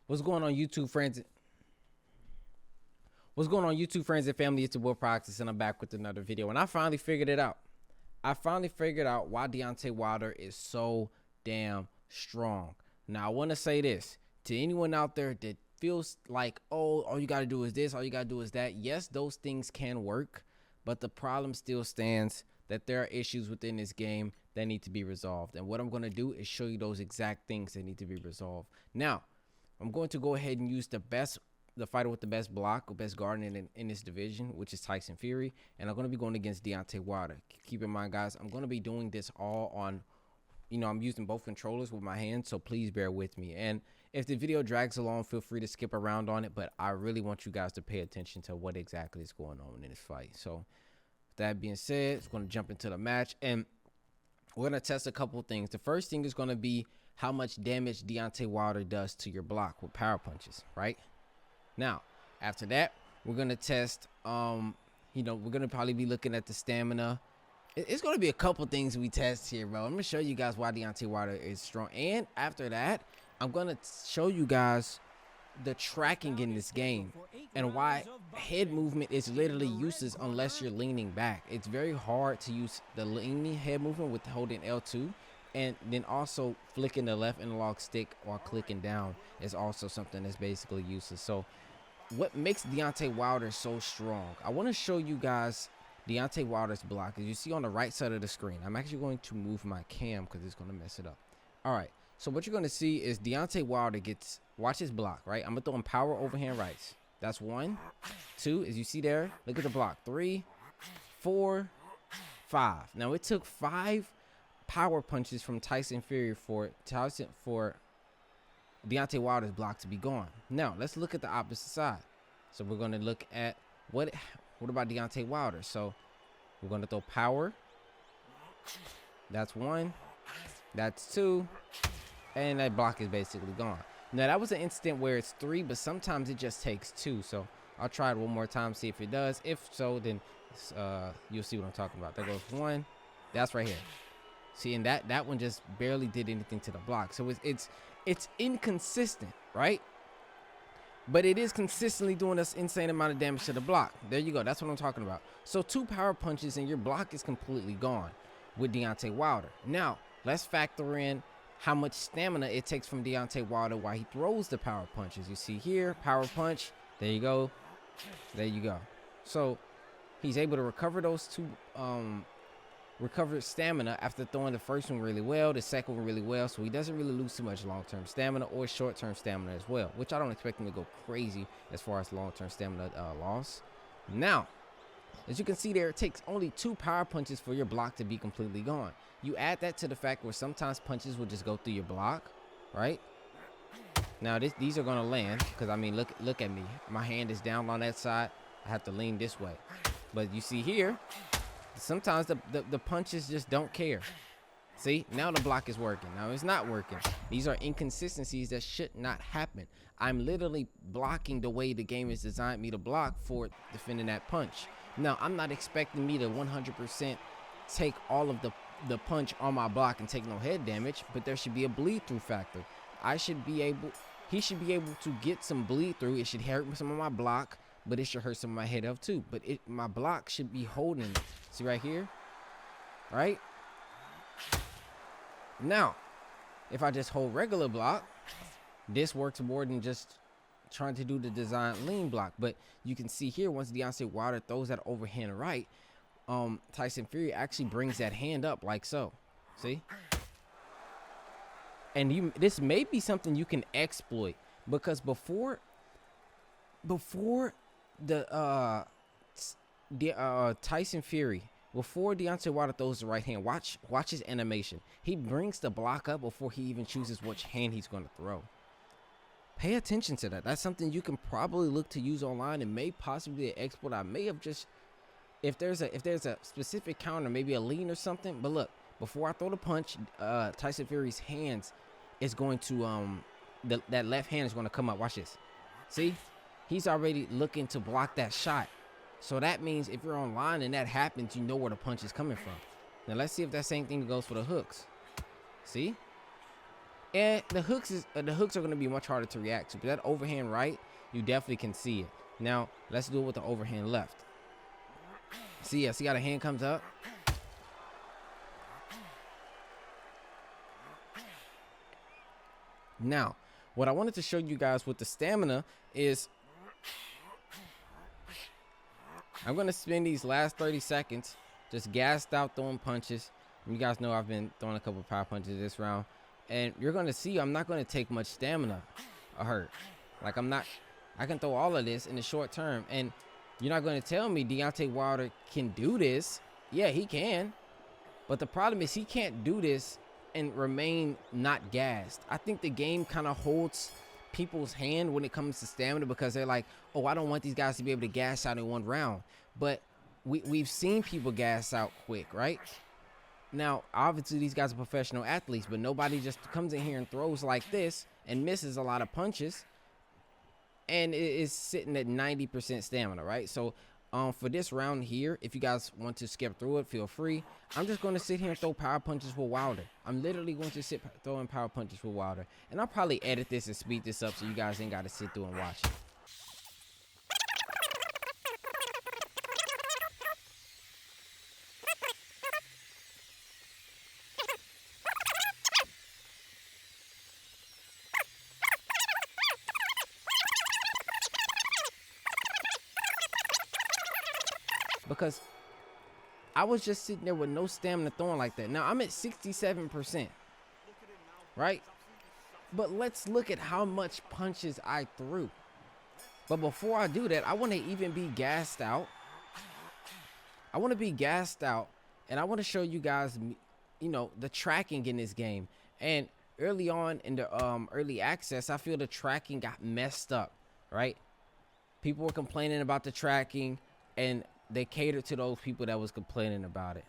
What's going on, YouTube friends? What's going on, YouTube friends and family? It's your boy Pryoxis, and I'm back with another video. And I finally figured it out. I finally figured out why Deontay Wilder is so damn strong. Now, I want to say this to anyone out there that feels like, oh, all you got to do is this, all you got to do is that. Yes, those things can work, but the problem still stands that there are issues within this game that need to be resolved. And what I'm going to do is show you those exact things that need to be resolved. Now, I'm going to go ahead and use the fighter with the best block or best guard in this division, which is Tyson Fury, and I'm going to be going against Deontay Wilder. Keep in mind, guys, I'm going to be doing this all on, I'm using both controllers with my hands, so please bear with me. And if the video drags along, feel free to skip around on it, but I really want you guys to pay attention to what exactly is going on in this fight. So with that being said, it's going to jump into the match, and we're going to test a couple things. The first thing is going to be how much damage Deontay Wilder does to your block with power punches, right? Now, after that, we're going to test, we're going to probably be looking at the stamina. It's going to be a couple things we test here, bro. I'm going to show you guys why Deontay Wilder is strong. And after that, I'm going to show you guys the tracking in this game and why head movement is literally useless unless you're leaning back. It's very hard to use the leaning head movement with holding L2. And then also flicking the left analog stick while clicking down is also something that's basically useless. So what makes Deontay Wilder so strong? I want to show you guys Deontay Wilder's block. As you see on the right side of the screen, I'm actually going to move my cam because it's going to mess it up. All right. So what you're going to see is Deontay Wilder gets, watch his block, right? I'm going to throw him power overhand rights. That's 1, 2, as you see there. Look at the block. 3, 4, 5. Now it took 5 power punches from Tyson Fury for Deontay Wilder's block to be gone. Now let's look at the opposite side. So we're going to look at what about Deontay Wilder. So we're going to throw power. That's 1. That's 2. And that block is basically gone. Now that was an instant where it's 3, but sometimes it just takes 2. So I'll try it one more time, see if it does. If so, then you'll see what I'm talking about. There goes 1. That's right here. See, and that one just barely did anything to the block. So it's inconsistent, right? But it is consistently doing this insane amount of damage to the block. There you go. That's what I'm talking about. So 2 power punches and your block is completely gone with Deontay Wilder. Now, let's factor in how much stamina it takes from Deontay Wilder while he throws the power punches. You see here, power punch. There you go. There you go. So he's able to recover those 2 recovered stamina after throwing the first one really well, the second one really well, so he doesn't really lose too much long-term stamina or short-term stamina as well, which I don't expect him to go crazy as far as long-term stamina loss. Now, as you can see there, it takes only 2 power punches for your block to be completely gone. You add that to the fact where sometimes punches will just go through your block, right? Now these are gonna land because I mean look at me. My hand is down on that side. I have to lean this way, but you see here, sometimes the punches just don't care. See, now the block is working. Now it's not working. These are inconsistencies that should not happen. I'm literally blocking the way the game is designed me to block for defending that punch. Now, I'm not expecting me to 100% take all of the punch on my block and take no head damage, but there should be a bleed through factor. He should be able to get some bleed through. It should hurt some of my block, but it should hurt some of my head up too. But my block should be holding it. See right here? Right? Now, if I just hold regular block, this works more than just trying to do the design lean block. But you can see here, once Deontay Wilder throws that overhand right, Tyson Fury actually brings that hand up like so. See? And this may be something you can exploit, because before the Tyson Fury, before Deontay Wilder throws the right hand, watch his animation. He brings the block up before he even chooses which hand he's going to throw. Pay attention to that. That's something you can probably look to use online, and may possibly an exploit. I may have just, if there's a specific counter, maybe a lean or something. But look, before I throw the punch, Tyson Fury's hands is going to that left hand is going to come up. Watch this. See? He's already looking to block that shot. So that means if you're online and that happens, you know where the punch is coming from. Now let's see if that same thing goes for the hooks. See? And the hooks are going to be much harder to react to. But that overhand right, you definitely can see it. Now, let's do it with the overhand left. See how the hand comes up? Now, what I wanted to show you guys with the stamina is I'm going to spend these last 30 seconds just gassed out throwing punches. You guys know I've been throwing a couple power punches this round. And you're going to see I'm not going to take much stamina or hurt. Like I can throw all of this in the short term. And you're not going to tell me Deontay Wilder can do this. Yeah, he can. But the problem is he can't do this and remain not gassed. I think the game kind of holds people's hand when it comes to stamina because they're like, oh, I don't want these guys to be able to gas out in one round. But we've seen people gas out quick, right? Now, obviously, these guys are professional athletes, but nobody just comes in here and throws like this and misses a lot of punches and it is sitting at 90% stamina, right? So for this round here, if you guys want to skip through it, feel free. I'm just going to sit here and throw power punches with Wilder. I'm literally going to sit throwing power punches with Wilder. And I'll probably edit this and speed this up so you guys ain't got to sit through and watch it. Because I was just sitting there with no stamina throwing like that. Now I'm at 67%, right? But let's look at how much punches I threw. But before I do that, I want to even be gassed out. I want to be gassed out, and I want to show you guys, you know, the tracking in this game. And early on in the early access, I feel the tracking got messed up, right? People were complaining about the tracking, and they catered to those people that was complaining about it.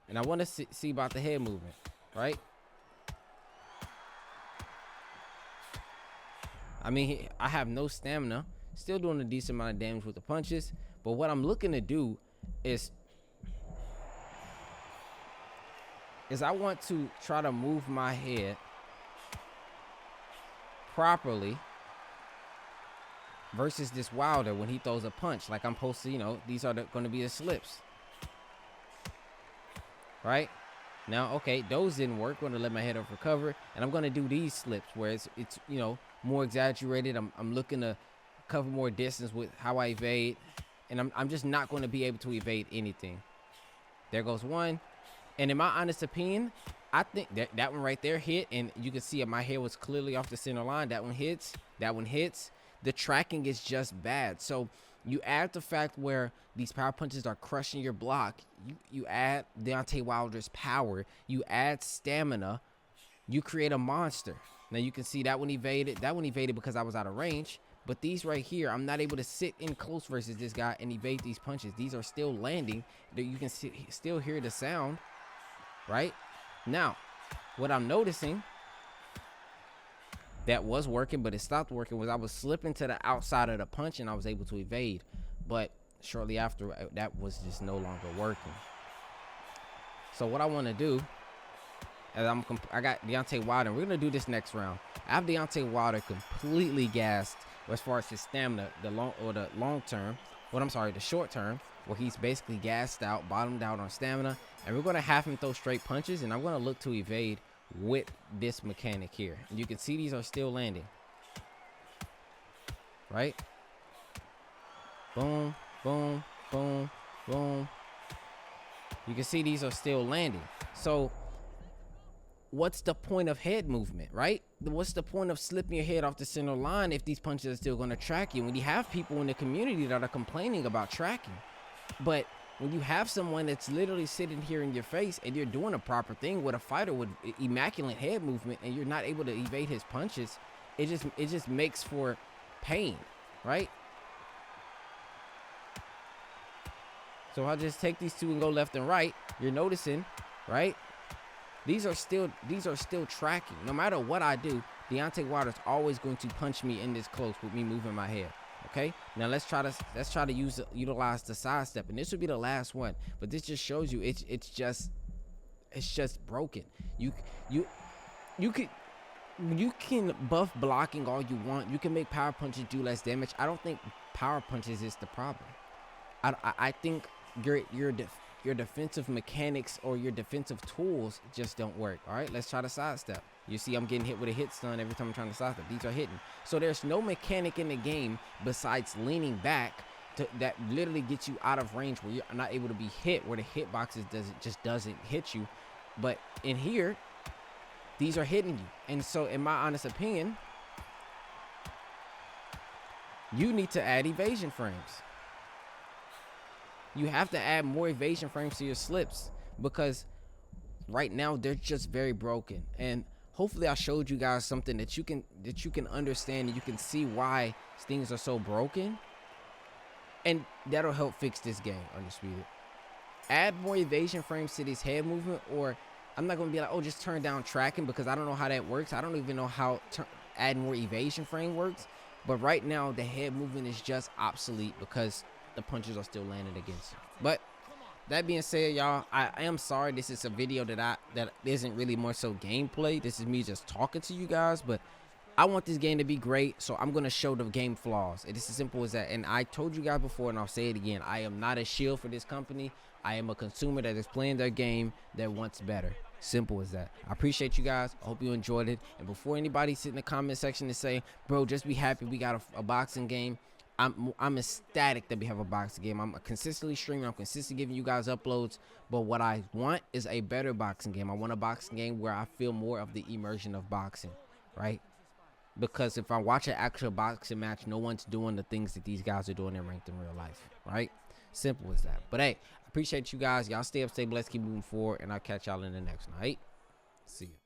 And I want to see about the head movement, right? I mean, I have no stamina, still doing a decent amount of damage with the punches. But what I'm looking to do is I want to try to move my head properly versus this Wilder when he throws a punch. Like I'm supposed to, you know, these are going to be the slips. Right? Now, okay, those didn't work. I'm going to let my head up recover. And I'm going to do these slips where it's you know, more exaggerated. I'm looking to cover more distance with how I evade. And I'm just not going to be able to evade anything. There goes one. And in my honest opinion, I think that one right there hit. And you can see my head was clearly off the center line. That one hits. That one hits. The tracking is just bad. So you add the fact where these power punches are crushing your block. You add Deontay Wilder's power. You add stamina. You create a monster. Now you can see that one evaded. That one evaded because I was out of range. But these right here, I'm not able to sit in close versus this guy and evade these punches. These are still landing. You can still hear the sound. Right? Now, what I'm noticing that was working, but it stopped working, was I was slipping to the outside of the punch and I was able to evade. But shortly after, that was just no longer working. So what I want to do, as I got Deontay Wilder, and we're going to do this next round. I have Deontay Wilder completely gassed as far as his stamina, the short term, where he's basically gassed out, bottomed out on stamina. And we're going to have him throw straight punches, and I'm going to look to evade with this mechanic here. And you can see these are still landing. Right? Boom, boom, boom, boom. You can see these are still landing. So what's the point of head movement, right? What's the point of slipping your head off the center line if these punches are still going to track you? When you have people in the community that are complaining about tracking. But when you have someone that's literally sitting here in your face and you're doing a proper thing with a fighter with immaculate head movement and you're not able to evade his punches, it just makes for pain, right? So I'll just take these two and go left and right. You're noticing, right? These are still tracking. No matter what I do, Deontay Wilder's always going to punch me in this close with me moving my head. Okay, now let's try to utilize the sidestep, and this will be the last one. But this just shows you it's just It's just broken. You you can buff blocking all you want. You can make power punches do less damage. I don't think power punches is the problem. I think your defensive mechanics or your defensive tools just don't work. All right, let's try to sidestep. You see, I'm getting hit with a hit stun every time I'm trying to sidestep. These are hitting. So there's no mechanic in the game besides leaning back that literally gets you out of range where you're not able to be hit, where the hitboxes doesn't hit you. But in here, these are hitting you. And so in my honest opinion, you need to add evasion frames. You have to add more evasion frames to your slips, because right now they're just very broken. And hopefully I showed you guys something that you can understand, and you can see why things are so broken, and that'll help fix this game. Undisputed, add more evasion frames to this head movement, or I'm not gonna be like, oh, just turn down tracking, because I don't know how that works. I don't even know how add more evasion frame works. But right now the head movement is just obsolete because the punches are still landing against you. But that being said, y'all, I am sorry this is a video that isn't really more so gameplay. This is me just talking to you guys, but I want this game to be great, so I'm gonna show the game flaws. It is as simple as that. And I told you guys before, and I'll say it again, I am not a shield for this company. I am a consumer that is playing their game that wants better. Simple as that. I appreciate you guys. I hope you enjoyed it. And before anybody sit in the comment section and say, bro, just be happy we got a boxing game, I'm ecstatic that we have a boxing game. I'm consistently streaming. I'm consistently giving you guys uploads. But what I want is a better boxing game. I want a boxing game where I feel more of the immersion of boxing, right? Because if I watch an actual boxing match, no one's doing the things that these guys are doing in ranked in real life, right? Simple as that. But hey, I appreciate you guys. Y'all stay up, stay blessed, keep moving forward, and I'll catch y'all in the next night. See you.